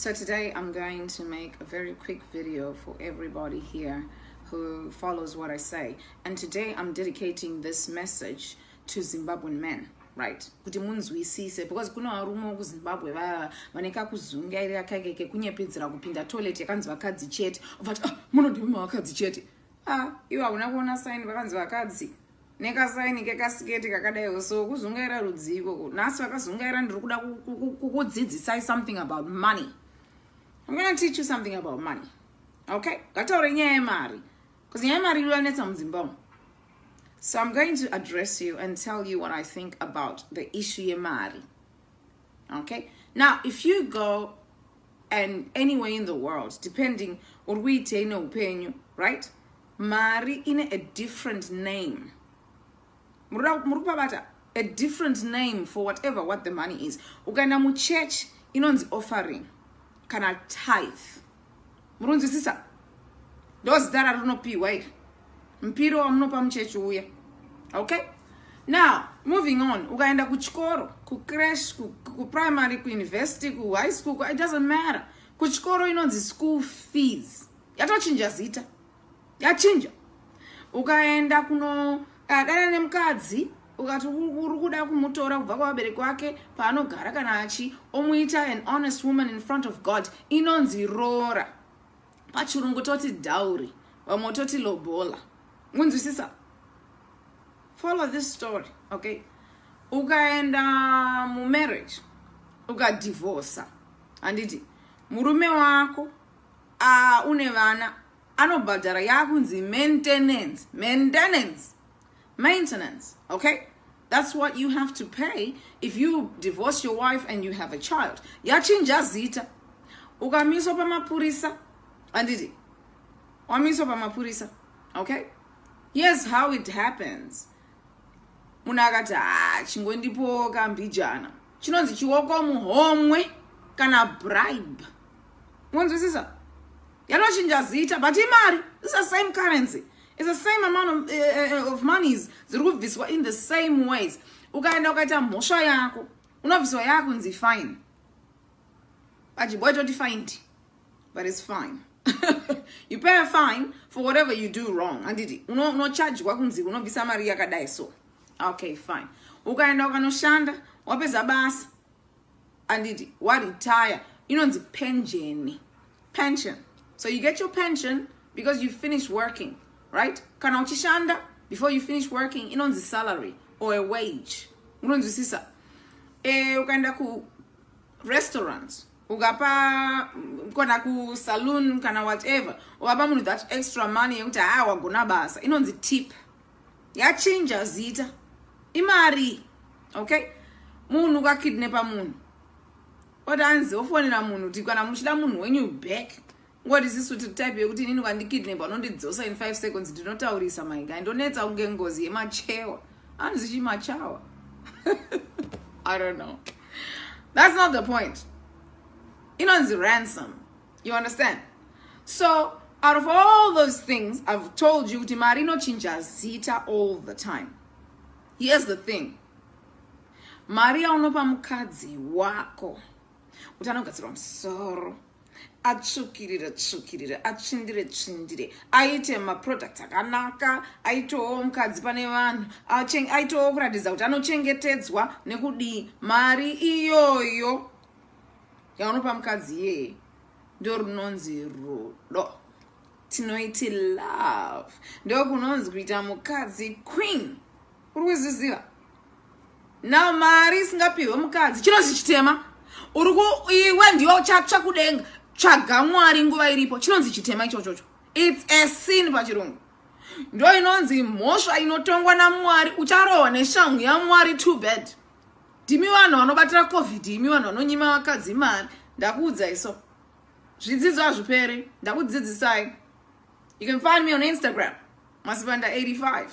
So today I'm going to make a very quick video for everybody here who follows what I say. And today I'm dedicating this message to Zimbabwean men, right? Kuti munzwisise because kuna varume ku Zimbabwe vaneka kuzungaira kakeke kunyepedzera kupinda toilet yakanzi vakadzi chete. Uvati munondima vakadzi chete. Iwa una kuona sign vakanzi vakadzi. Neka sign kekasiketi kakadai so kuzungaira rudziko. Nasi vakazungaira ndiri kuda kukudzidzisai something about money. I'm going to teach you something about money. Okay? Because so I'm going to address you and tell you what I think about the issue yemari. Okay? Now, if you go and anywhere in the world, depending on what we take no opinion, right? Mari in a different name. A different name for what the money is. Uganda mu church inonzi offering. Kana tithe. Murunzwisisa. Those that are not wait. Mpiro amnopa mchechi uya. Okay? Now, moving on. Ugaenda kuchikoro, ku crash, ku primary, ku university, ku high school, it doesn't matter. Kuchikoro inonzi school fees. Yatochinja zita. Yachinja. Ugaenda kuno dana nemkadzi ukati kuda kumutora kubva kuvabereki wake paanogara kana achi omuita an honest woman in front of God inonzi rora pachirungu toti dowry vamwe toti lobola munzwisisa. Follow this story, okay? Ukaenda mu marriage ukadivorca anditi murume wako une vana anobhadhara yakunzi maintenance, okay? That's what you have to pay if you divorce your wife and you have a child. Yachinja zita. Ukamiso pa mapurisa. Anditi. Wamiso pa mapurisa. Okay? Here's how it happens. Munagata chingondipo kambijana. Chinonzi chiwoko muhomwe kana bribe. Mwanzwisisa? Yalochinja zita, but imari, it's the same currency. It's the same amount of monies zirubviswa in the same ways. Ukaenda ukaita mhosva yako, unobviswa yako nzi fine. Ajiboy toti fine, but it's fine. You pay a fine for whatever you do wrong. Anditi, uno charge wakunzi unobvisa mari yakadai so. Okay, fine. Ukaenda ukanoshanda, wapeza basa. Anditi, wa retire, inonzi pension. So you get your pension because you finish working. Right? Kana uchishanda before you finish working inonzi salary or a wage. Unonzwisisa. Ukaenda ku restaurants, ugapa kona ku saloon kana whatever. Ugapa munu that extra money yekuti wagona basa. Inonzi tip. Yachinja zita. Imari. Okay? Munu ka kidnapa munu. Odanzi ofonela munu tikana mushida munu when you back. What is this to type yekuti nini ukandikidnapa nondidzosa in 5 seconds ndinotaurisa my guy ndonetsa kunge ngozi yemachewa anzichi machawa. I don't know. That's not the point. Inonzi ransom. You understand? So out of all those things I've told you kuti mari inochinja zita all the time. Here's the thing. Mari unopa mukadzi wako kuti anogadzirwa musoro atsvukirire achindire aite maproducts akanaka aitowo mukadzi pane vanhu aitowo kuratidza kuti anochengetedzwa nekudii. Mari iyoyo yaunopa mukadzi iyeye ndo runonzi rudo, tinoiti love, ndo kunonzi kuita mukadzi queen. Uri kuzviziva? Now mari isingapiwe mukadzi chinonzi chitema. Iwe ndiwo chatsva kudenga tsvaga Mwari nguva iripo, chinonzi chitema ichocho. It's a sin pachirungu. Ndo inonzi mhosva inotongwa naMwari, ucharohwa neshangu yaMwari too bad. Ndimi vanhu vanobatira covid, imi vanhu vanonyima vakadzi mari. Ndakuudza iso. Zvidzidzo hazviperi, ndakudzidzisai. You can find me on Instagram, Masipanda85.